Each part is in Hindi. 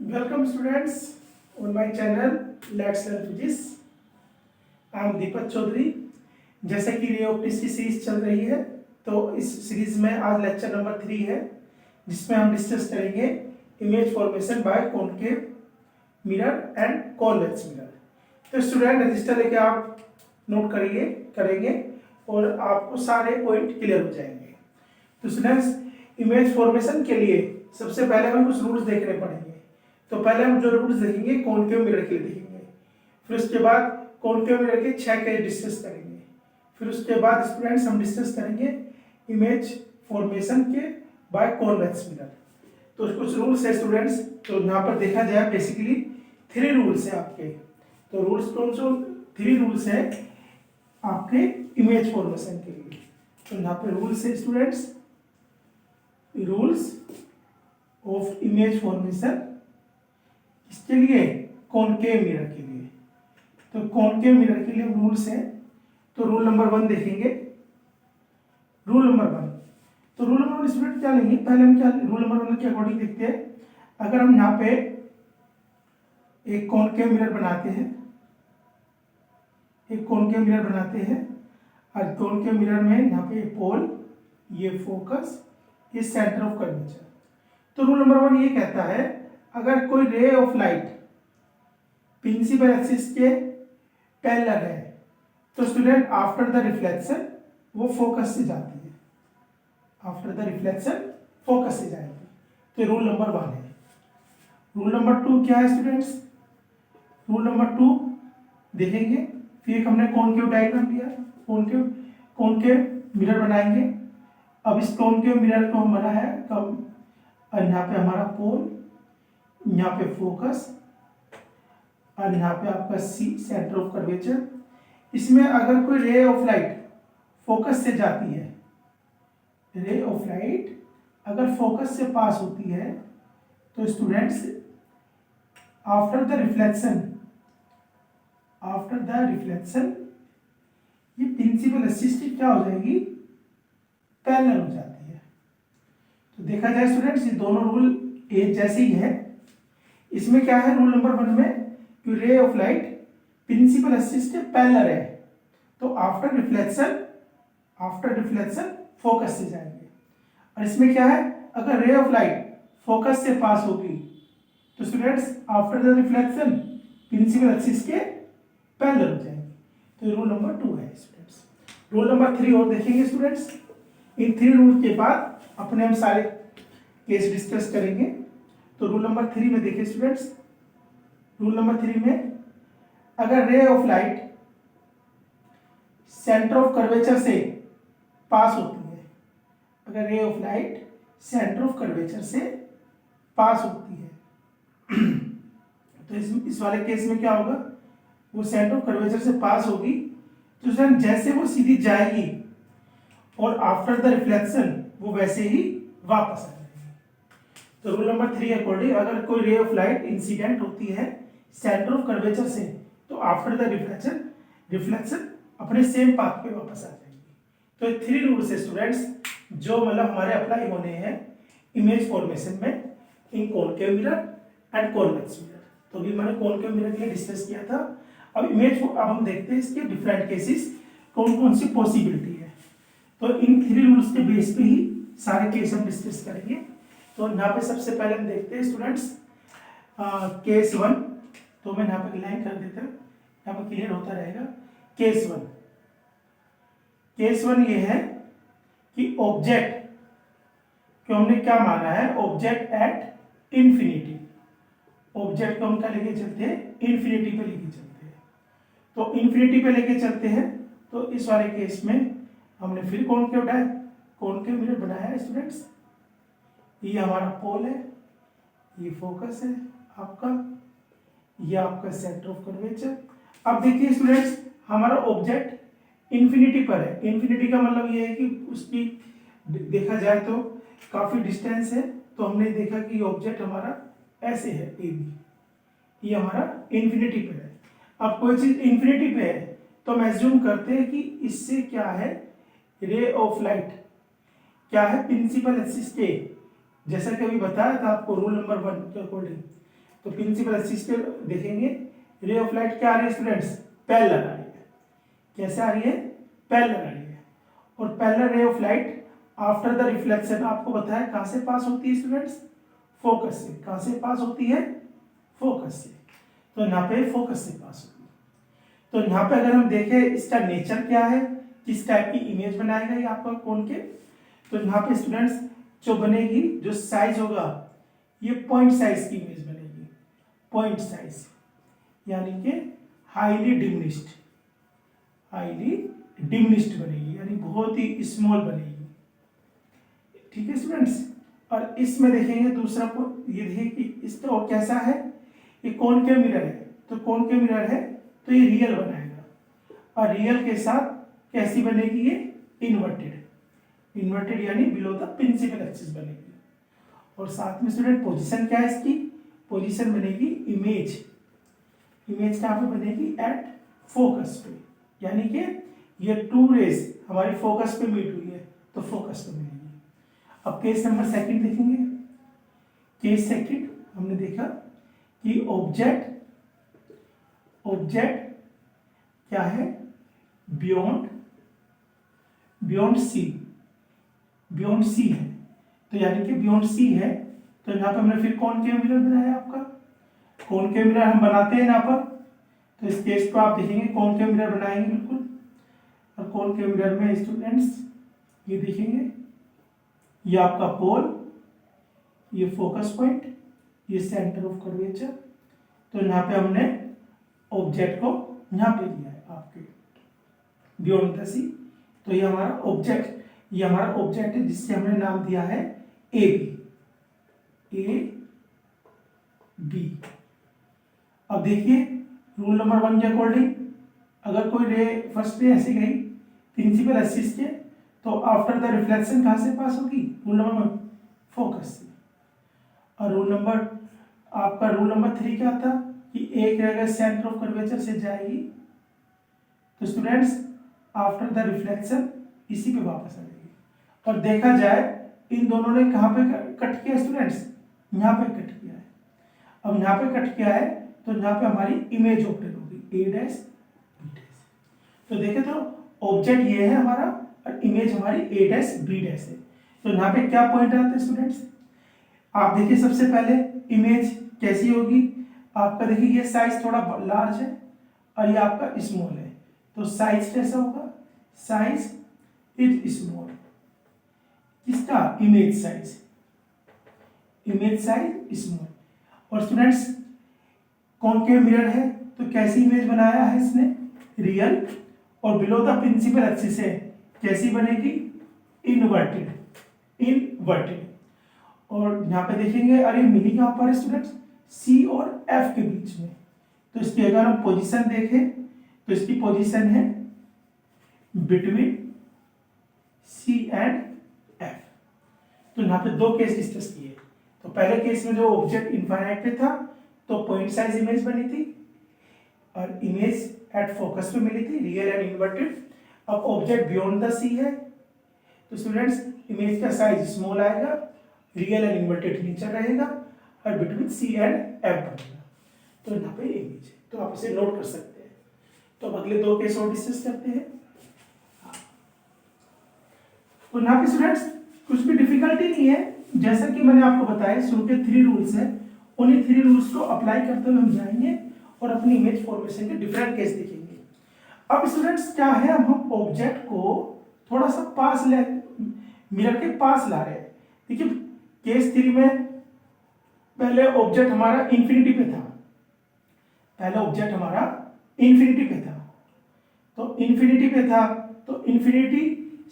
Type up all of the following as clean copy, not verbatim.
Welcome students on my channel Let's Learn Physics. I am Deepak Chaudhary. जैसे कि रे ऑप्टिक्स की सीरीज चल रही है, तो इस सीरीज में आज लेक्चर नंबर 3 है, जिसमें हम डिस्कस करेंगे image formation bye concave mirror and convex mirror. तो स्टूडेंट रजिस्टर लेके आप नोट करेंगे और आपको सारे पॉइंट क्लियर हो जाएंगे। तो स्टूडेंट्स, इमेज फॉर्मेशन के लिए सबसे पहले हमें कुछ रूल्स देखने पड़ेंगे। तो पहले हम जो रूल्स देखेंगे कॉनकेव मिरर के लिए देखेंगे, फिर उसके बाद कॉनकेव मिरर के 6 केस डिस्कस करेंगे, फिर उसके बाद स्टूडेंट्स हम डिस्कस करेंगे इमेज फॉर्मेशन के बाय कॉन्वेक्स मिरर। तो कुछ रूल्स है स्टूडेंट्स। तो यहाँ पर देखा जाए बेसिकली 3 रूल्स है आपके। तो रूल्स कौन से? 3 रूल्स है आपके इमेज फॉर्मेशन के लिए। तो यहाँ पे रूल्स है students, rules of image formation इसके लिए कॉनकेव मिरर के लिए। तो कॉनकेव मिरर के लिए रूल्स है। तो रूल नंबर 1 देखेंगे। रूल नंबर 1, तो रूल नंबर 1 स्टूडेंट क्या लेंगे? पहले हम क्या रूल नंबर 1 के अकॉर्डिंग देखते हैं। अगर हम यहाँ पे एक कॉनकेव मिरर बनाते हैं, और कॉनकेव मिरर में यहाँ पे पोल, ये फोकस, ये सेंटर ऑफ कर्वेचर। तो रूल नंबर 1 ये कहता है, अगर कोई ray of light principal axis के पैरेलल है तो स्टूडेंट आफ्टर द रिफ्लेक्शन वो फोकस से जाती है, आफ्टर द रिफ्लेक्शन फोकस से जाएगी। तो रूल नंबर 1 है। रूल नंबर 2 क्या है स्टूडेंट्स? रूल नंबर 2 देखेंगे। फिर एक हमने कॉनकेव डायग्राम दिया, कॉनकेव मिरर बनाएंगे। अब इस कॉनकेव मिरर को हम बना है कब? यहाँ पे हमारा पोल, यहाँ पे फोकस, और यहाँ पे आपका सी सेंटर ऑफ कर्वेचर। इसमें अगर कोई रे ऑफ लाइट फोकस से जाती है, रे ऑफ लाइट अगर फोकस से पास होती है तो स्टूडेंट्स आफ्टर द रिफ्लेक्शन ये प्रिंसिपल एक्सिस की क्या हो जाएगी? पैरेलल हो जाती है। तो देखा जाए स्टूडेंट्स, ये दोनों रूल एक जैसे ही है। इसमें क्या है रूल नंबर 1 में कि ray of light principal axis के पैरेलल है तो आफ्टर रिफ्लेक्शन फोकस से जाएंगे। और इसमें क्या है, अगर रे ऑफ लाइट फोकस से पास होगी तो students after the reflection principal axis के पैरेलल हो जाएंगे। तो रूल नंबर 2 है स्टूडेंट्स। रूल नंबर 3 और देखेंगे स्टूडेंट्स। इन 3 रूल के बाद अपने हम सारे केस डिस्कस करेंगे। तो रूल नंबर 3 में देखिए स्टूडेंट्स, रूल नंबर 3 में अगर रे of light centre of curvature से पास होती है, अगर रे of light centre of curvature से पास होती है तो इस वाले केस में क्या होगा? वो सेंटर ऑफ कर्वेचर से पास होगी तो सर जैसे वो सीधी जाएगी और आफ्टर द रिफ्लेक्शन वो वैसे ही वापस आ जाएगी। तो रूल नंबर 3 अकॉर्डिंग अगर कोई रे ऑफ लाइट इंसिडेंट होती है सेंटर ऑफ कर्वेचर से तो आफ्टर द रिफ्लेक्शन अपने सेम पाथ पे वापस आ जाएगी। तो ये 3 रूल्स है स्टूडेंट्स जो मतलब हमारे अप्लाई होने हैं इमेज फॉर्मेशन में in concave mirror and convex mirror. तो अभी मैंने कॉनकेव मिरर के लिए डिस्कस किया था। अब हम देखते हैं इसके डिफरेंट केसेस कौन कौन सी पॉसिबिलिटी है। तो इन 3 रूल्स के बेस पे ही सारे केस हम डिस्कस करेंगे। तो यहाँ पे सबसे पहले हम देखते हैं स्टूडेंट्स केस 1। तो मैं यहाँ पे लाइन कर देता हूँ, यहाँ पे क्लियर होता रहेगा। केस 1 ये है कि ऑब्जेक्ट को हमने क्या माना है? Object at infinity. ऑब्जेक्ट को हम क्या लेके चलते हैं? इंफिनिटी पे लेके चलते हैं। तो इंफिनिटी पे लेके चलते हैं तो इस वाले केस में हमने फिर कॉनकेव मिरर बनाया है स्टूडेंट्स। ये हमारा पोल है, ये फोकस है आपका, ये आपका सेंटर ऑफ कर्वेचर। अब देखिए स्टूडेंट्स, हमारा ऑब्जेक्ट इंफिनिटी पर है। इंफिनिटी का मतलब ये है कि उसकी देखा जाए तो काफी डिस्टेंस है। तो हमने देखा कि ऑब्जेक्ट हमारा ऐसे है, ए बी, ये हमारा इंफिनिटी पे है। अब कोई चीज इंफिनिटी पे है तो हम एज्यूम करते हैं कि इससे क्या है, रे ऑफ लाइट क्या है? प्रिंसिपल एक्सिस के, जैसा कि अभी बताया था आपको रूल नंबर 1 के अकॉर्डिंग, तो प्रिंसिपल एक्सिस पे देखेंगे रे ऑफ लाइट क्या आ रही है स्टूडेंट्स, पैरेलल आ रही है। कैसे आ रही है, पैरेलल आ रही है। और पैरेलल रे of light after the reflection आपको बताया कहां से पास होती है स्टूडेंट्स, फोकस से। कहां से पास होती है, फोकस से। तो यहाँ पे फोकस से पास होती है। तो यहाँ पे अगर हम देखें इसका नेचर क्या है, किस टाइप की इमेज बनाएगा ये आपका कोन के, तो यहाँ पे स्टूडेंट्स जो बनेगी, जो साइज होगा ये पॉइंट साइज की इमेज बनेगी। पॉइंट साइज यानी कि हाईली डिमिनिश्ड, हाईली डिमिनिश्ड बनेगी, यानी बहुत ही स्मॉल बनेगी। ठीक है स्टूडेंट्स। और इसमें देखेंगे दूसरा ये देखिए कि इस तो कैसा है, ये कॉनकेव मिरर है। तो कॉनकेव मिरर है तो ये रियल बनाएगा, और रियल के साथ कैसी बनेगी ये, इन्वर्टेड। इन्वर्टेड यानी बिलो द प्रिंसिपल एक्सिस बनेगी। और साथ में स्टूडेंट पोजीशन क्या है इसकी, पोजीशन बनेगी इमेज। इमेज कहाँ पे बनेगी, एट फोकस पे, यानी कि ये टू रेज हमारी फोकस पे मीट हुई है तो फोकस पे मिलेगी। अब केस नंबर सेकंड देखेंगे। केस सेकंड हमने देखा कि ऑब्जेक्ट क्या है, बियॉन्ड सी है। तो यानी कि बियॉन्ड सी है, तो यहाँ पे हमने फिर कॉनकेव मिरर बनाया। आपका कॉनकेव मिरर हम बनाते हैं यहाँ पर, तो इस केस को आप देखेंगे कॉनकेव मिरर बनाएंगे बिल्कुल। और कॉनकेव मिरर में स्टूडेंट्स ये देखेंगे, ये आपका पोल, ये फोकस पॉइंट, ये सेंटर ऑफ कर्वेचर। तो यहाँ पे हमने ऑब्जेक्ट को यहाँ पे लिया है आपके बियॉन्ड द सी। तो ये हमारा ऑब्जेक्ट है जिससे हमने नाम दिया है ए बी। अब देखिए रूल नंबर 1 के अकॉर्डिंग अगर कोई रे फर्स्ट रे ऐसी गई प्रिंसिपल एक्सिस के, तो आफ्टर द रिफ्लेक्शन कहां से पास होगी, रूल नंबर 1 फोकस से। और रूल नंबर 3 क्या था कि एक अगर सेंटर ऑफ कर्वेचर से जाएगी तो स्टूडेंट्स आफ्टर द रिफ्लेक्शन इसी पे वापस आ जाएगी। और देखा जाए इन दोनों ने कहां पे कट किया स्टूडेंट्स, यहाँ पे कट किया है। अब यहाँ पे कट किया है तो यहाँ पे हमारी इमेज ऑब्टेन होगी ए डैश बी डैश। तो देखे तो ऑब्जेक्ट ये है हमारा और इमेज हमारी ए डैश बी डैश है। तो यहाँ पे क्या पॉइंट आते हैं स्टूडेंट्स, आप देखिए सबसे पहले इमेज कैसी होगी आपका, देखिए ये साइज थोड़ा लार्ज है और ये आपका स्मॉल है। तो साइज कैसा होगा, साइज इज स्मॉल। किसका, इमेज साइज स्मॉल। और स्टूडेंट्स कॉनकेव मिरर है तो कैसी इमेज बनाया है इसने, रियल। और बिलो द प्रिंसिपल एक्सिस है कैसी बनेगी, इनवर्टेड। और यहाँ पे देखेंगे अरे मिली कहाँ पर है स्टूडेंट्स, सी और एफ के बीच में। तो इसकी अगर हम पोजीशन देखें तो इसकी पोजीशन है बिटवीन सी एंड एफ। तो यहाँ पे दो केस डिस्कस किए। तो पहले केस में जो ऑब्जेक्ट इनफाइनाइट पे था तो पॉइंट साइज इमेज बनी थी और इमेज एट फोकस पे मिली थी, रियल एंड इन्वर्टेड। अब ऑब्जेक्ट बियॉन्ड द सी है तो स्टूडेंट्स इमेज का साइज स्मॉल आएगा, रियल एंड इन्वर्टेड नीचे रहेगा और बिटवीन सी एंड एफ बनेगा। तो यहाँ पे इमेज है, तो आप इसे नोट कर सकते हैं। तो अब अगले दो केस और डिस्कस करते हैं। तो यहाँ पे स्टूडेंट्स कुछ भी डिफिकल्टी नहीं है, जैसा कि मैंने आपको बताया शुरू के 3 रूल्स हैं, उन्हीं 3 रूल्स को अप्लाई करते हुए हम जाएंगे और अपनी इमेज फॉर्मेशन के डिफरेंट केस देखेंगे। अब स्टूडेंट्स क्या है, हम ऑब्जेक्ट को थोड़ा सा पास ले, मिरर के पास ला रहे हैं। देखिए केस 3 में पहले ऑब्जेक्ट हमारा इंफिनिटी पे था, तो इंफिनिटी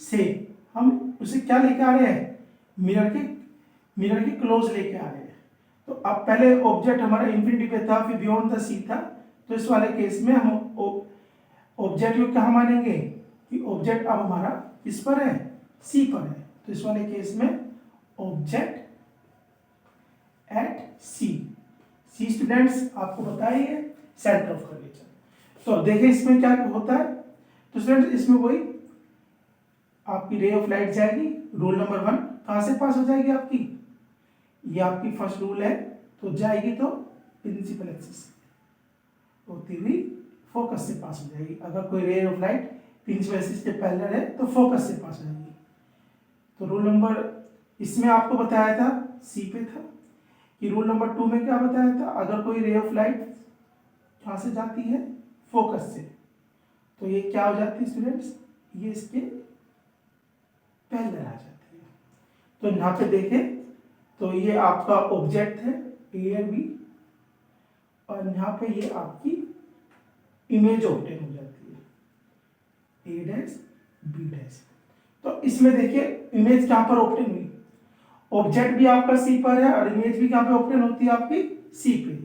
से हम उसे क्या लेके आ रहे हैं, मिरर के क्लोज लेके आ रहे हैं। तो अब पहले ऑब्जेक्ट हमारा इंफिनिटी पे था, फिर बियॉन्ड द सी था। तो इस वाले केस में हम ऑब्जेक्ट को क्या मानेंगे कि ऑब्जेक्ट अब हमारा किस पर है, सी पर है। तो इस वाले केस में ऑब्जेक्ट एट सी स्टूडेंट्स आपको बताइए सेंटर ऑफ कर्वेचर। तो अब देखिए इसमें क्या होता है, तो स्टूडेंट्स इसमें वही आपकी रे ऑफ लाइट जाएगी, रूल नंबर 1 कहां से पास हो जाएगी आपकी, ये आपकी फर्स्ट रूल है। तो जाएगी तो प्रिंसिपल एक्सिस से होती हुई फोकस से पास हो जाएगी। अगर कोई ray of light principal axis के पैरेलल है तो फोकस से पास हो जाएगी। तो रूल नंबर इसमें आपको बताया था, सी पे था, कि रूल नंबर 2 में क्या बताया था, अगर कोई रे ऑफ लाइट कहाँ से जाती है, फोकस से, तो ये क्या हो जाती है स्टूडेंट्स, ये इसके पैरेलल आ जाती है। तो यहाँ पे देखें तो ये आपका ऑब्जेक्ट है ए और बी, और यहाँ पे ये आपकी इमेज ऑब्टेन हो जाती है ए डैश बी डैश। तो इसमें देखिए इमेज कहाँ पर ऑब्टेन हुई, ऑब्जेक्ट भी आपका सी पर है और इमेज भी कहाँ पे ऑब्टेन होती है आपकी सी पे।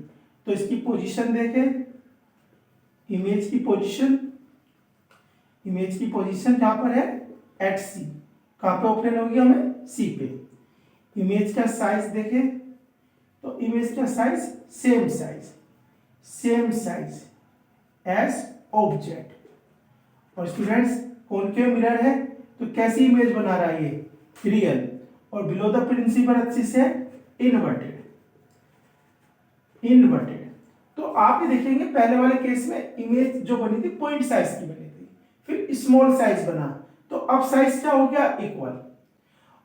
तो इसकी पोजीशन देखें, इमेज की पोजीशन, इमेज की पोजीशन कहाँ पर है, एट सी, कहाँ पे ऑब्टेन होगी हमें, सी पे। इमेज का साइज देखें तो इमेज का size same size, same size as object. और स्टूडेंट्स कॉनकेव मिरर है तो कैसी इमेज बना रहा है ये, रियल, और बिलो द प्रिंसिपल एक्सिस है इनवर्टेड, इनवर्टेड। तो आप ये देखेंगे पहले वाले केस में इमेज जो बनी थी पॉइंट साइज की बनी थी, फिर स्मॉल साइज बना, तो अब साइज क्या हो गया, इक्वल।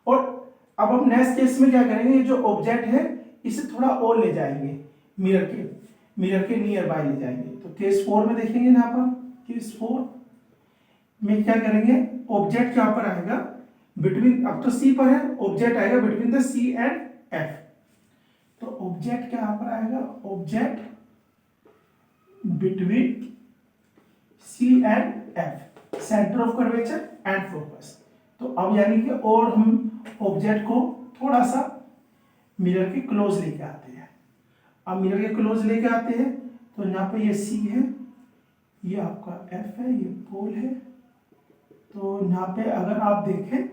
और अब हम नेक्स्ट केस में क्या करेंगे, जो ऑब्जेक्ट है इसे थोड़ा और ले जाएंगे, मिरर के नियर बाय ले जाएंगे। तो केस 4 में देखेंगे यहाँ पर, केस 4 में क्या करेंगे, ऑब्जेक्ट यहाँ पर आएगा बिटवीन, अब तो सी पर है, ऑब्जेक्ट आएगा between the C and F. तो ऑब्जेक्ट क्या यहाँ पर आएगा, object between C and F, centre of curvature and focus. तो अब यानी कि और हम ऑब्जेक्ट को थोड़ा सा मिरर के क्लोज लेके आते हैं। अब मिरर के क्लोज लेके आते हैं तो यहाँ पे ये सी है, ये आपका एफ है, ये पोल है। तो यहाँ पे अगर आप देखें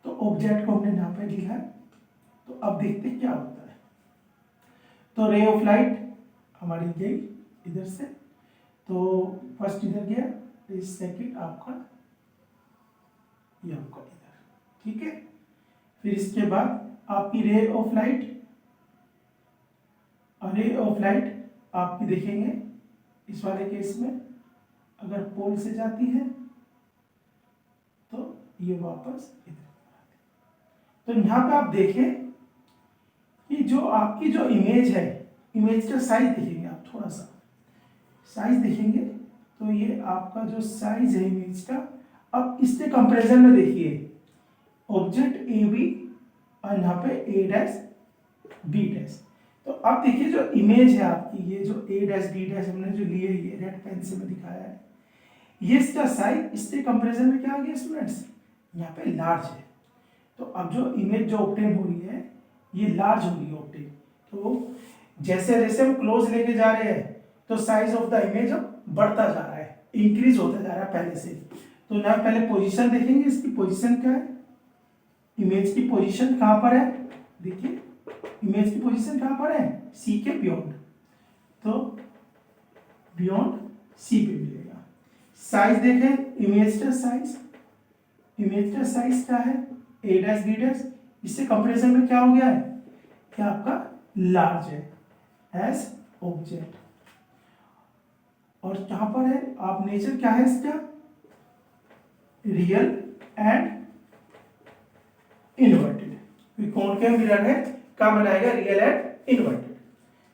तो ऑब्जेक्ट को हमने यहाँ पे लिखा है। तो अब देखते क्या होता है। तो रे ऑफ लाइट हमारी गई इधर से, तो फर्स्ट इधर गया, सेकंड आपका ये आपका इधर, ठीक है। फिर इसके बाद आपकी रे ऑफ लाइट, रे ऑफ लाइट आपकी देखेंगे इस वाले केस में अगर पोल से जाती है तो ये वापस इधर। तो यहाँ पे आप देखें कि जो आपकी जो इमेज है, इमेज का साइज देखेंगे आप, थोड़ा सा साइज देखेंगे तो ये आपका जो साइज है इमेज का, अब इसके कंपैरिजन में देखिए ऑब्जेक्ट ए बी और यहाँ पे ए डैश बी डैश। तो अब देखिए जो इमेज है आपकी, ये जो ए डैश बी डैश हमने जो लिए, ये रेड पेन से मैं दिखाया है, ये इसका साइज इसके कंपैरिजन में क्या आ गया स्टूडेंट्स, यहाँ पे लार्ज है। तो अब जो इमेज जो ऑब्टेन हो रही है ये लार्ज हो रही है ऑब्टेन। तो जैसे जैसे हम क्लोज लेके जा रहे हैं तो साइज ऑफ द इमेज अब बढ़ता जा रहा है, इंक्रीज होता जा रहा है पहले से। तो ना पहले पोजीशन देखेंगे, इसकी पोजीशन क्या है, इमेज की पोजीशन कहाँ पर है, देखिए इमेज की पोजीशन कहाँ पर है, सी के बियॉन्ड। तो बियॉन्ड सी पे मिलेगा। साइज देखें, इमेज का साइज, इमेज का साइज क्या है, ए डैश बी डैश, इससे कंपैरिजन में क्या हो गया है, क्या आपका लार्ज है एज ऑब्जेक्ट। और कहां पर है, आप नेचर क्या है इसका, real and inverted. Concave mirror है, क्या बनाएगा, रियल एंड इनवर्टेड।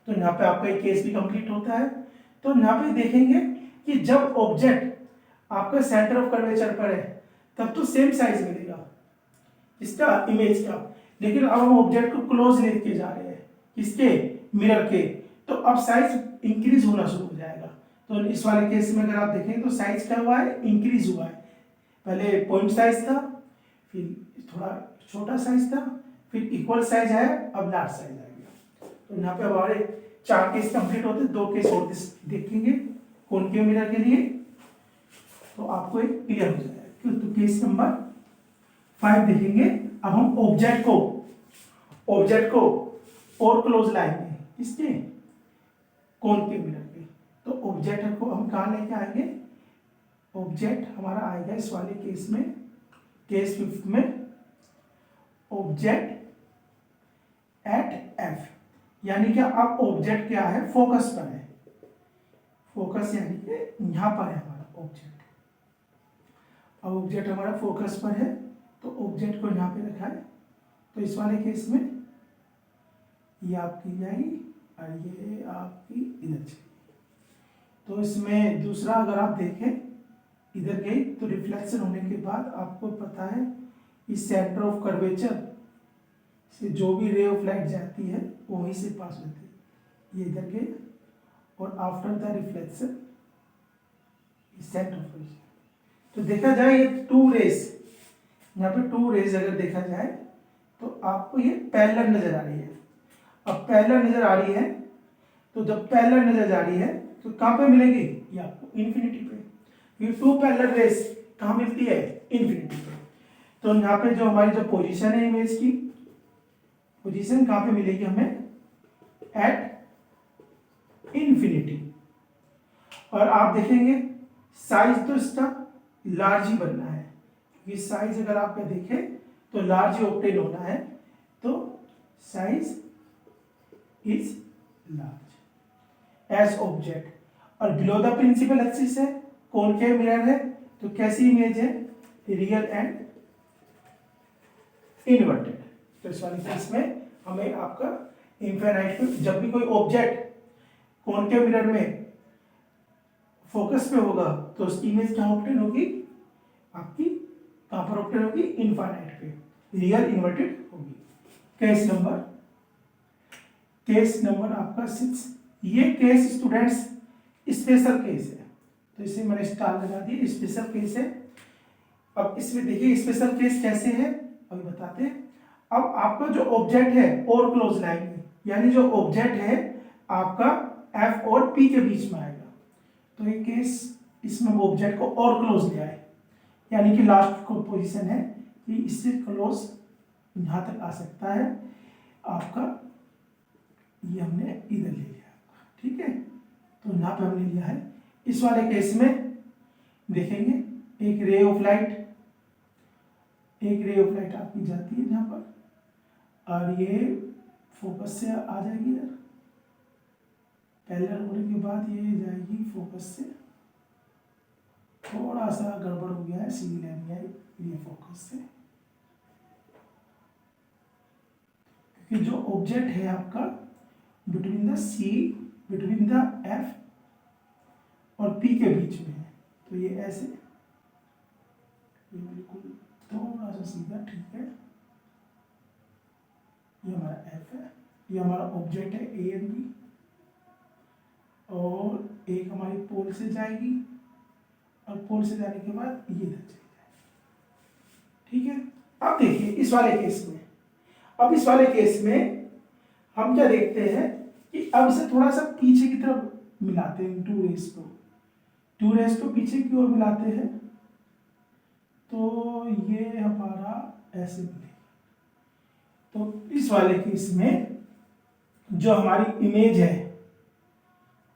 तो यहाँ पे आपका एक केस भी कंप्लीट होता है। तो यहाँ पे देखेंगे कि जब ऑब्जेक्ट आपका सेंटर ऑफ कर्वेचर पर है तब तो सेम साइज मिलेगा इसका, इमेज का। लेकिन अब हम ऑब्जेक्ट को क्लोज लेके जा रहे हैं, किसके, मिरर के, तो अब साइज इंक्रीज होना शुरू हो जाएगा। तो इस वाले केस में अगर आप देखें तो साइज क्या हुआ है, इंक्रीज हुआ है। पहले पॉइंट साइज था, फिर थोड़ा छोटा साइज था, फिर इक्वल साइज है, अब लार्ज साइज आ गया। तो यहाँ पे हमारे 4 केस कंप्लीट होते, 2 केस और देखेंगे कॉनकेव मिरर के लिए, तो आपको एक क्लियर हो जाएगा। तो केस नंबर 5 देखेंगे। अब हम ऑब्जेक्ट को और क्लोज लाएंगे, किसके, कॉनकेव मिरर के। तो ऑब्जेक्ट को हम कहाँ लेके आएंगे, ऑब्जेक्ट हमारा आएगा इस वाले केस में, केस 5 में, ऑब्जेक्ट एट एफ। यानी कि अब ऑब्जेक्ट क्या है, फोकस पर है। फोकस यानी कि यहां पर है हमारा ऑब्जेक्ट। अब ऑब्जेक्ट हमारा फोकस पर है तो ऑब्जेक्ट को यहां पे रखा है। तो इस वाले केस में ये आपकी जाएगी और ये आपकी इधर चलेगी। तो इसमें दूसरा अगर आप देखें, इधर गई तो रिफ्लेक्शन होने के बाद आपको पता है इस सेंटर ऑफ कर्वेचर से जो भी रे ऑफ लाइट जाती है वो वहीं से पास होती है। ये इधर गई और after the reflection centre of curvature. तो देखा जाए ये टू रेस, यहाँ पे टू रेस अगर देखा जाए तो आपको ये पैरेलल नजर आ रही है। अब पैरेलल नजर आ रही है तो जब पैरेलल नजर जा रही है तो कहाँ पे मिलेगी, ये आपको इन्फिनिटी पे। ये टू पैरेलल रेस कहाँ मिलती है, इन्फिनिटी पे। तो यहाँ पे जो हमारी जो पोजीशन है इमेज की, पोजीशन कहाँ पे मिलेगी हमें, एट इन्फिनिटी। और आप देखेंगे साइज तो इसका लार्ज ही बनना है, क्योंकि साइज अगर आप देखें तो लार्ज ही ऑब्टेन होना है। तो size is large as object. और बिलो द प्रिंसिपल एक्सिस है, कॉनकेव मिरर है, तो कैसी इमेज है, रियल एंड इन्वर्टेड। तो इस वाले केस में हमें आपका इनफाइनाइट, जब भी कोई ऑब्जेक्ट कॉनकेव मिरर में फोकस पे होगा तो उसकी इमेज क्या ऑब्टेन होगी, आपकी कहां पर ऑब्टेन होगी, इनफाइनाइट पे, रियल इन्वर्टेड होगी। केस नंबर आपका 6। ये केस स्टूडेंट्स स्पेशल केस है, तो इसे मैंने स्टार लगा दिया, स्पेशल केस है। अब इसमें देखिए स्पेशल केस कैसे है अभी बताते हैं। अब आपका जो ऑब्जेक्ट है और क्लोज लाएंगे, यानी जो ऑब्जेक्ट है आपका एफ और पी के बीच में आएगा। तो ये केस इसमें ऑब्जेक्ट को और क्लोज ले आए, यानी कि लास्ट को पोजीशन है कि इससे क्लोज यहां तक आ सकता है आपका, ये हमने इधर ले लिया, ठीक है। तो यहां पे हमने लिया है। इस वाले केस में देखेंगे एक रे ऑफ लाइट आपकी जाती है यहां पर, और ये फोकस से आ जाएगी यार, पैरेलल होने के बाद ये जाएगी फोकस से, थोड़ा सा गड़बड़ हो गया है, सीधी लाइन में आई ये फोकस से, क्योंकि जो ऑब्जेक्ट है आपका बिटवीन द एफ और पी के बीच में है, तो ये ऐसे, ये बिल्कुल थोड़ा सा सीधा, ठीक है। ये हमारा एफ है, ये हमारा ऑब्जेक्ट है ए एंड बी, और एक हमारी पोल से जाएगी और पोल से जाने के बाद ये इधर चली जाएगी, ठीक है। अब देखिए इस वाले केस में, अब इस वाले केस में हम क्या देखते हैं कि अब इसे थोड़ा सा पीछे की तरफ मिलाते हैं, टू रेस को पीछे की ओर मिलाते हैं, तो ये हमारा ऐसे मिलेगा। तो इस वाले केस में जो हमारी इमेज है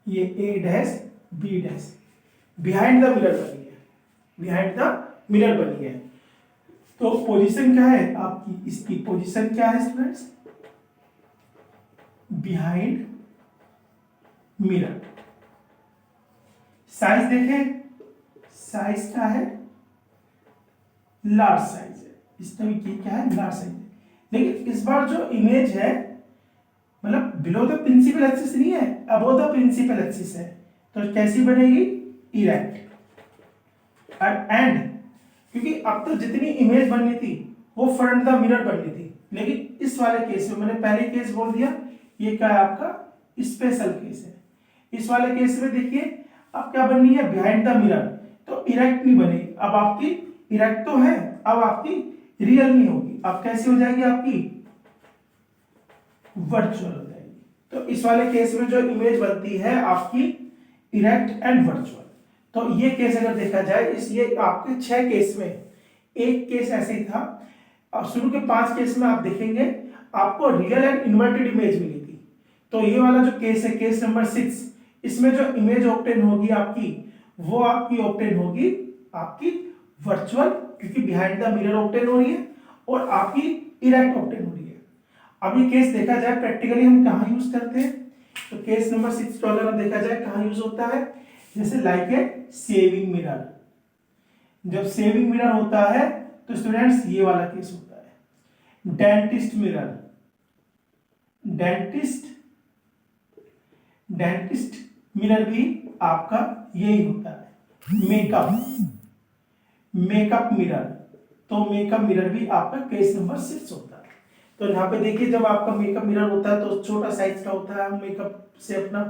ये A dash B dash behind the mirror बनी है, तो पोजीशन क्या है आपकी, इसकी पोजीशन क्या है स्टूडेंट्स, बिहाइंड मिरर। साइज देखें, साइज क्या है, लार्ज साइज है, इस तरह की क्या है, लार्ज साइज है। लेकिन इस बार जो इमेज है मतलब बिलो द प्रिंसिपल एक्सिस नहीं है, अबव द प्रिंसिपल एक्सिस है, तो कैसी बनेगी, इरेक्ट। एंड क्योंकि अब तो जितनी इमेज बननी थी वो फ्रंट द मिरर बननी थी, लेकिन इस वाले केस में मैंने पहले केस बोल दिया, ये क्या है आपका स्पेशल केस है। इस वाले केस में देखिए अब क्या बननी है, बिहाइंड द मिरर, तो इरेक्ट नहीं बनेगी, अब आपकी इरेक्ट तो है, अब आपकी रियल नहीं होगी, अब कैसी हो जाएगी, आपकी वर्चुअल हो जाएगी। तो इस वाले केस में जो इमेज बनती है आपकी इरेक्ट एंड वर्चुअल। तो ये केस अगर देखा जाए, इस ये आपके 6 केस में एक केस ऐसे ही था। अब शुरू के 5 केस में आप देखेंगे आपको रियल एंड इन्वर्टेड इमेज मिली थी। तो ये वाला जो केस है, केस नंबर 6, इसमें जो इमेज ऑब्टेन होगी आपकी, वो आपकी ऑब्टेन होगी आपकी वर्चुअल, क्योंकि बिहाइंड द मिरर ऑब्टेन हो रही है, और आपकी इरेक्ट ऑब्टेन हो रही है। अब ये केस देखा जाए प्रैक्टिकली हम कहाँ यूज करते हैं, तो केस नंबर 6 तो अगर देखा जाए कहाँ यूज होता है, जैसे लाइक ए सेविंग मिरर। जब सेविंग मिरर होता है तो स्टूडेंट्स ये वाला केस होता है। डेंटिस्ट मिरर, डेंटिस्ट मिरर भी आपका यही होता है। मेकअप मिरर, तो मेकअप मिरर भी आपका केस नंबर 6 होता है। तो यहाँ पे देखिए जब आपका मेकअप मिरर होता है तो छोटा साइज का होता है, हम मेकअप से अपना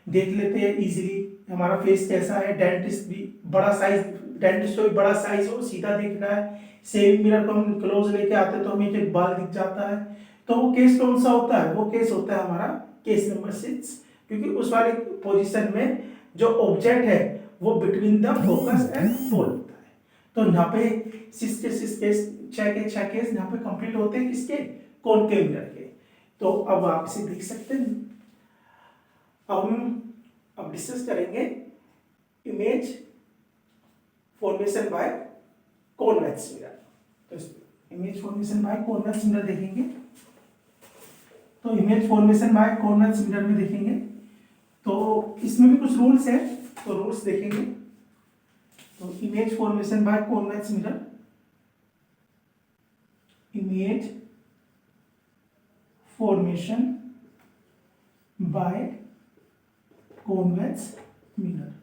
देख लेते हैं इजीली हमारा फेस कैसा है। डेंटिस्ट भी बड़ा साइज, डेंटिस्ट को भी बड़ा साइज हो, सीधा दिखना है। सेविंग मिरर को हम क्लोज लेके आते हैं तो हमें एक बाल दिख जाता है। तो वो केस कौन सा होता है, वो केस होता है हमारा केस नंबर 6, क्योंकि उस वाले पोजीशन में जो ऑब्जेक्ट है वो between the focus and pole होता है। तो यहाँ पे 6 केस 6 केस यहाँ पे कंप्लीट होते हैं, किसके, कॉनकेव मिरर के। तो अब आप इसे देख सकते हैं। अब डिस्कस करेंगे image formation by convex mirror. तो image formation by convex mirror देखेंगे। तो image formation by convex mirror में देखेंगे तो इसमें भी कुछ रूल्स है, तो रूल्स देखेंगे। तो image formation by convex mirror, image formation by convex mirror.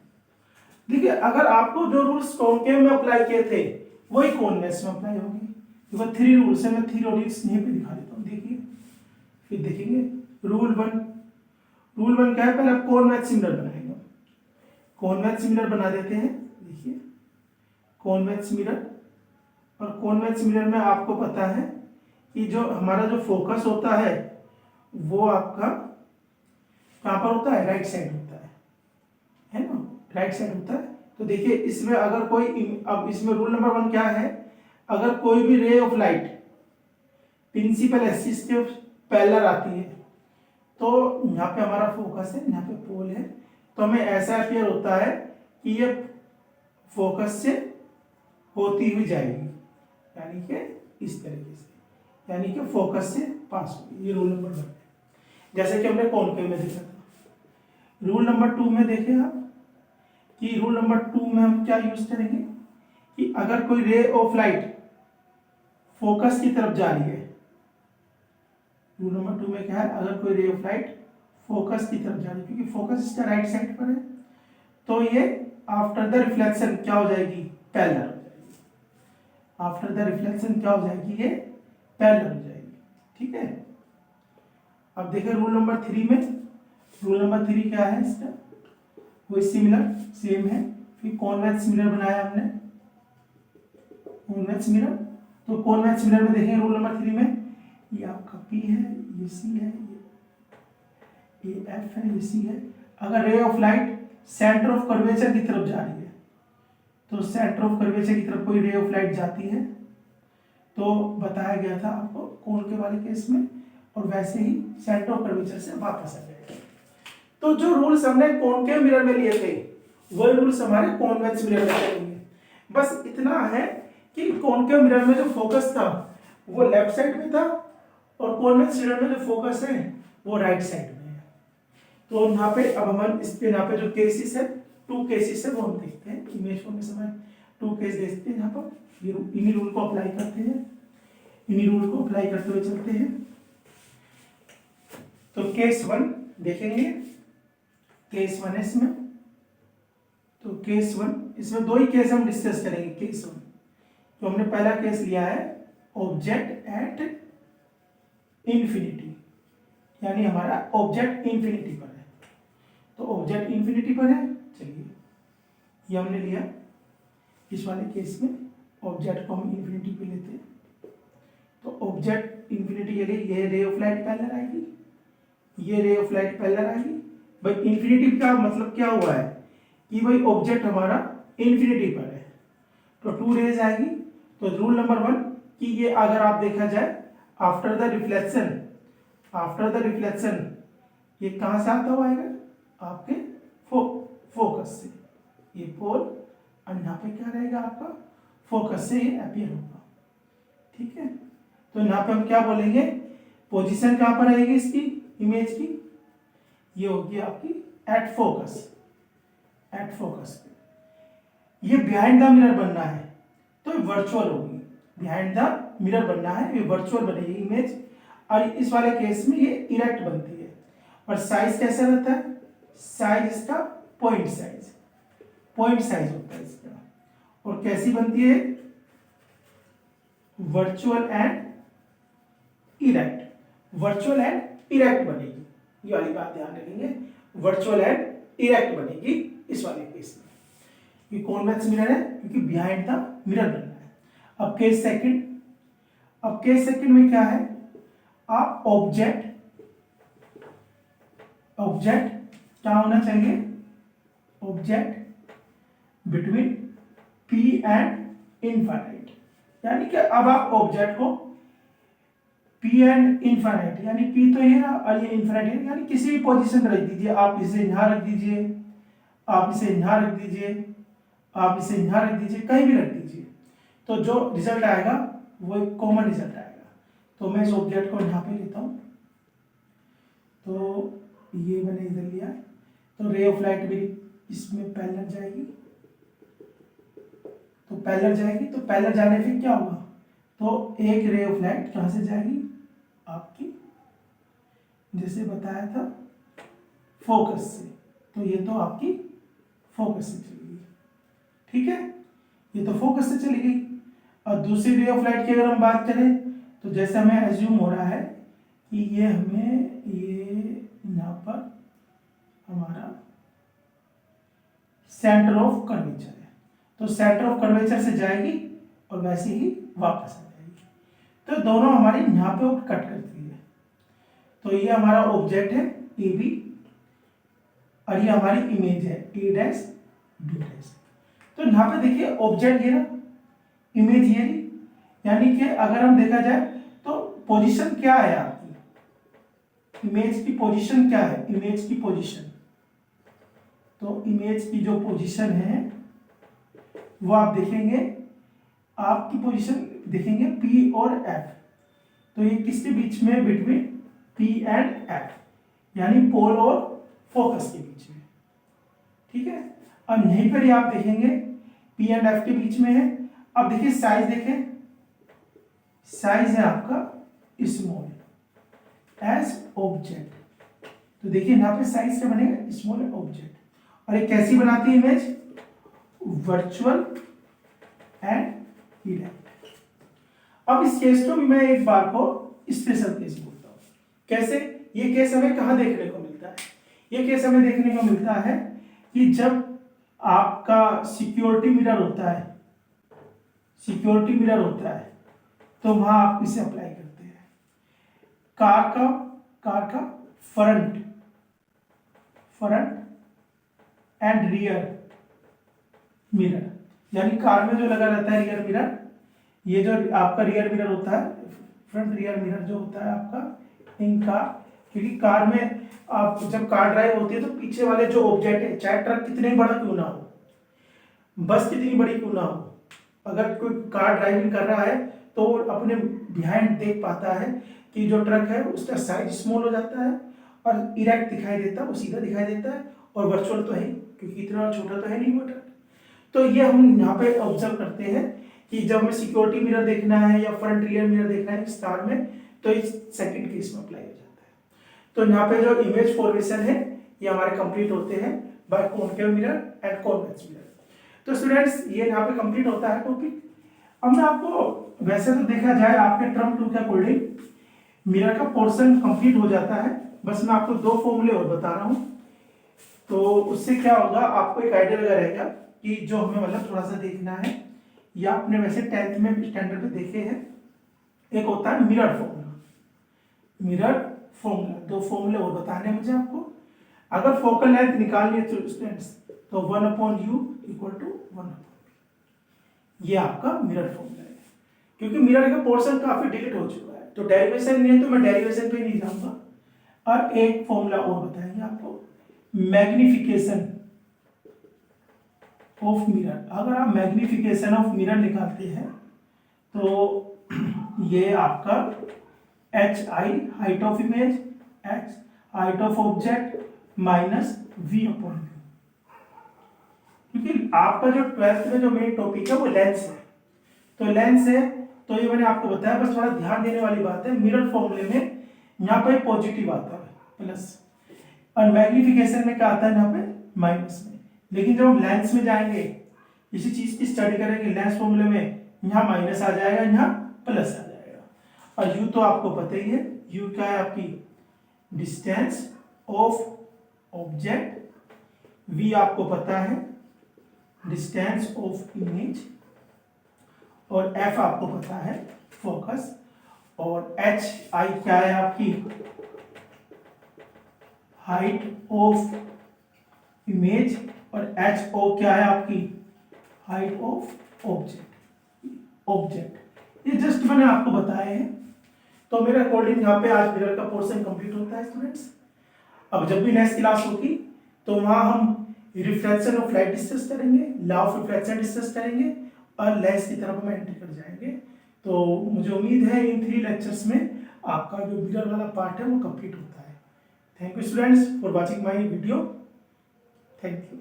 देखिए अगर आपको जो रूल्स कॉनकेव में अप्लाई किए थे वही कॉन्वेक्स में अप्लाई होंगे। तो 3 रूल्स है, मैं 3 रूल्स यहीं पे दिखा देता हूँ। देखिए फिर देखेंगे रूल 1 क्या है, पहले आप कॉन्वेक्स मिरर बनाएंगे। कॉन्वेक्स मिरर बना देते हैं। देखिए कॉन्वेक्स मिरर, और कॉन्वेक्स मिरर में आपको पता है कि जो हमारा जो फोकस होता है वो आपका कहाँ पर होता है, राइट साइड होता है ना, राइट साइड होता है। तो देखिए इसमें अगर कोई, अब इसमें रूल नंबर 1 क्या है, अगर कोई भी ray of light principal axis के पैरेलल आती है तो यहाँ पे हमारा फोकस है, यहाँ पे पोल है, तो हमें ऐसा अपीयर होता है कि ये फोकस से होती हुई जाएगी, यानी कि इस तरीके से, यानी कि फोकस से पास होगी। ये रूल नंबर 1 है, जैसे कि हमने कॉनकेव में देखा था। रूल नंबर 2 में देखें आप कि रूल नंबर 2 में हम क्या यूज करेंगे कि अगर कोई रे ऑफ लाइट फोकस की तरफ जा रही है, रूल नंबर 2 में क्या है, अगर कोई रे ऑफ लाइट फोकस की तरफ जा रही है, क्योंकि फोकस इसका राइट साइड पर है, तो ये आफ्टर द रिफ्लेक्शन क्या हो जाएगी, पैरेलल हो जाएगी। आफ्टर द रिफ्लेक्शन क्या हो जाएगी, ये पैरेलल हो जाएगी। ठीक है, अब देखें रूल नंबर 3 में, रूल नंबर 3 क्या है इसका, वो सिमिलर सेम है। फिर कॉन्वेक्स मिरर बनाया हमने, कॉन्वेक्स मिरर। तो कॉन्वेक्स मिरर में देखें रूल नंबर 3 में, ये आपका P है, ये C है, ये F है, ये C है। अगर रे of light centre of curvature की तरफ जा रही है, तो सेंटर ऑफ कर्वेचर की तरफ कोई रे ऑफ लाइट जाती है तो बताया गया था आपको कॉनकेव वाले केस में, और वैसे ही सेंटर ऑफ कर्वेचर से वापस आ जाएगा। तो जो रूल्स हमने कॉनकेव मिरर में लिए थे वही रूल्स हमारे कॉन्वेक्स मिरर में चलेंगे। बस इतना है कि कॉनकेव मिरर में जो फोकस था वो लेफ्ट साइड में था, और कॉन्वेक्स मिरर में जो फोकस है वो राइट साइड में है। तो यहाँ पे अब हम इस पे यहाँ पे जो केसेस है, 2 केसेस है वो हम देखते हैं। इमेज फॉर्मेशन में 2 केस देखते हैं। यहाँ पर इन्हीं रूल को अप्लाई करते हैं, इन्हीं रूल को अप्लाई करते हुए चलते हैं। तो केस 1 देखेंगे, केस 1 है इसमें। तो केस 1, इसमें 2 ही केस हम डिस्कस करेंगे। केस 1 तो हमने पहला केस लिया है ऑब्जेक्ट एट इंफिनिटी, यानी हमारा ऑब्जेक्ट इंफिनिटी पर है। तो ऑब्जेक्ट इंफिनिटी पर है, चलिए ये हमने लिया। इस वाले केस में ऑब्जेक्ट को हम इंफिनिटी पे लेते हैं, तो ऑब्जेक्ट इंफिनिटी के लिए ये रे ऑफ लाइट पैरेलल आएगी, ये रे ऑफ लाइट पैरेलल आएगी। भाई इंफिनिटी का मतलब क्या हुआ है कि भाई ऑब्जेक्ट हमारा इंफिनिटी पर है, तो 2 रेज आएगी। तो रूल नंबर 1 कि ये अगर आप देखा जाए after the reflection, after the reflection ये कहां से आता हुआ आएगा, आपके फोकस से, ये पोल, और यहाँ पे क्या रहेगा आपका फोकस से ये अपीयर होगा। ठीक है, तो यहाँ पे हम क्या बोलेंगे, पोजीशन कहाँ पर आएगी इसकी इमेज की, ये होगी आपकी एट फोकस, एट फोकस। ये बिहाइंड द मिरर बनना है तो वर्चुअल होगी, बिहाइंड द मिरर बनना है, ये वर्चुअल बनेगी इमेज। और इस वाले केस में ये इरेक्ट बनती है। और साइज कैसा रहता है, साइज इसका पॉइंट साइज, पॉइंट साइज होता है इसका। और कैसी बनती है, virtual and erect, virtual and erect बनेगी, ये वाली बात ध्यान रखेंगे, वर्चुअल एंड इरेक्ट बनेगी इस वाले केस में। ये कॉन्वेक्स मिरर है क्योंकि बिहाइंड द मिरर बनना है। अब केस सेकंड, अब केस सेकंड में क्या है, आप ऑब्जेक्ट, ऑब्जेक्ट क्या होना चाहिए, object between P and infinite, यानी कि अब आप ऑब्जेक्ट को P एंड इनफाइनाइट, यानी P तो ये ना और ये इनफाइनाइट है, यानी किसी भी पोजीशन पर रख दीजिए। आप इसे यहाँ रख दीजिए, आप इसे यहाँ रख दीजिए, आप इसे यहाँ रख दीजिए, कहीं भी रख दीजिए, तो जो रिजल्ट आएगा वो एक कॉमन रिजल्ट आएगा। तो मैं इस ऑब्जेक्ट को यहाँ पे लेता हूँ, तो ये मैंने इधर लिया, तो रे ऑफ लाइट मेरी इसमें पैरेलल जाएगी, तो पैरेलल जाएगी, तो पैरेलल जाने से क्या होगा, तो एक रे ऑफ लाइट कहाँ से जाएगी आपकी, जैसे बताया था फोकस से, तो ये तो आपकी फोकस से चली गई, ठीक है, ये तो फोकस से चली गई। और दूसरी रे ऑफ लाइट की अगर हम बात करें तो जैसे हमें एज्यूम हो रहा है कि ये हमें ये यहाँ पर हमारा सेंटर ऑफ कर्वेचर है, तो सेंटर ऑफ कर्वेचर से जाएगी और वैसे ही वापस आ जाएगी, तो दोनों हमारी यहाँ पे कट करती है। तो ये हमारा ऑब्जेक्ट है ए बी और ये हमारी इमेज है ए डैश बी डैश। तो यहाँ पे देखिए ऑब्जेक्ट ये ना, इमेज ये रही, यानी कि अगर हम देखा जाए तो पोजीशन क्या है आपकी, इमेज की पोजीशन क्या है, इमेज की पोजीशन, तो इमेज की जो पोजीशन है वो आप देखेंगे, आपकी पोजीशन देखेंगे P और F, तो ये किसके बीच में, बिटवीन P एंड F, यानी पोल और फोकस के बीच में, ठीक है। अब यहीं पर ही आप देखेंगे P एंड F के बीच में है। अब देखिए साइज, देखें साइज है आपका स्मॉल एज ऑब्जेक्ट, तो देखिए यहाँ पे साइज क्या बनेगा, स्मॉल ऑब्जेक्ट। और ये कैसी बनाती है इमेज, वर्चुअल एंड इरेक्ट। अब इस केस को भी मैं एक बार को स्पेशल केस बोलता हूँ। कैसे, ये केस हमें कहाँ देखने को मिलता है, ये केस हमें देखने को मिलता है कि जब आपका सिक्योरिटी मिरर होता है, सिक्योरिटी मिरर होता है, तो वहां आप इसे अप्लाई करते हैं। कार का front, front end rear mirror, यानी कार में जो लगा रहता है रियर मिरर, ये जो आपका रियर मिरर होता है, फ्रंट रियर मिरर जो होता है आपका इनका, क्योंकि कार में आप जब कार ड्राइव होती है तो पीछे वाले जो ऑब्जेक्ट है, चाहे ट्रक कितने ही बड़ा क्यों ना हो, बस कितनी बड़ी क्यों ना हो, अगर कोई कार ड्राइविंग कर रहा है तो वो अपने बिहाइंड देख पाता है कि जो ट्रक है उसका साइज स्मॉल हो जाता है और इरेक्ट दिखाई देता है, वो सीधा दिखाई देता है, और वर्चुअल तो है क्योंकि इतना छोटा तो है नहीं वो ट्रक। तो ये हम यहाँ पे ऑब्जर्व करते हैं कि जब हमें सिक्योरिटी मिरर देखना है या फ्रंट रियर मिरर देखना है इस कार में, तो इस सेकंड केस में अप्लाई हो जाता है। तो यहाँ पे जो इमेज फॉर्मेशन है ये हमारे कंप्लीट होते हैं by concave mirror and convex mirror. तो स्टूडेंट्स ये यहाँ पे कंप्लीट होता है टॉपिक। अब मैं आपको, वैसे तो देखा जाए आपके टर्म 2 के अकॉर्डिंग मिरर का पोर्शन कंप्लीट हो जाता है, बस मैं आपको 2 फॉर्मूले और बता रहा हूँ, तो उससे क्या होगा आपको एक आइडिया लगा रहेगा कि जो हमें मतलब थोड़ा सा देखना है, या आपने वैसे 10th में स्टैंडर्ड पे देखे हैं। एक होता है मिरर फॉर्मूला, मिरर फॉर्मूला, 2 फॉर्मूले और बताने हैं मुझे आपको। अगर फोकल लेंथ निकालनी है तो स्टूडेंट्स, तो 1/u = 1/b, ये आपका मिरर फॉर्मूला है। क्योंकि मिरर का पोर्शन काफी डिलीट हो चुका है, तो डेरिवेशन नहीं है तो मैं डेरिवेशन पे नहीं जाऊंगा। और एक फॉर्मूला और बताएंगे आपको, मैग्निफिकेशन ऑफ मिरर। अगर आप मैग्निफिकेशन ऑफ मिरर निकालते हैं तो ये आपका H I height of image, H height of object minus V upon U. क्योंकि आपका जो 12th में जो मेन टॉपिक है वो लेंस है, तो लेंस है तो ये मैंने आपको बताया, बस थोड़ा ध्यान देने वाली बात है, मिरर फॉर्मूले में यहाँ पे पॉजिटिव आता है प्लस, और मैग्निफिकेशन में क्या आता है यहाँ पे माइनस में। लेकिन जब हम लेंस में जाएंगे, इसी चीज की स्टडी करेंगे, लेंस फॉर्मूले में यहाँ माइनस आ जाएगा, यहाँ प्लस आ जाएगा। और यू तो आपको पता ही है, यू क्या है आपकी डिस्टेंस ऑफ ऑब्जेक्ट, वी आपको पता है डिस्टेंस ऑफ इमेज, और एफ आपको पता है फोकस, और एच आई क्या है आपकी हाइट ऑफ इमेज, और एच ओ क्या है आपकी हाइट ऑफ ऑब्जेक्ट। ये जस्ट मैंने आपको बताया है। तो मेरे अकॉर्डिंग यहाँ पे आज मिरर का पोर्शन कंप्लीट होता है स्टूडेंट्स। अब जब भी नेक्स्ट क्लास होगी तो वहाँ हम रिफ्लेक्शन ऑफ लाइट डिस्कस करेंगे, लॉ ऑफ रिफ्लेक्शन डिस्कस करेंगे, और लेंस की तरफ हम एंट्री कर जाएंगे। तो मुझे उम्मीद है इन 3 लेक्चर्स में आपका जो मिरर वाला पार्ट है वो कंप्लीट होता है। Thank you students for watching my video. Thank you.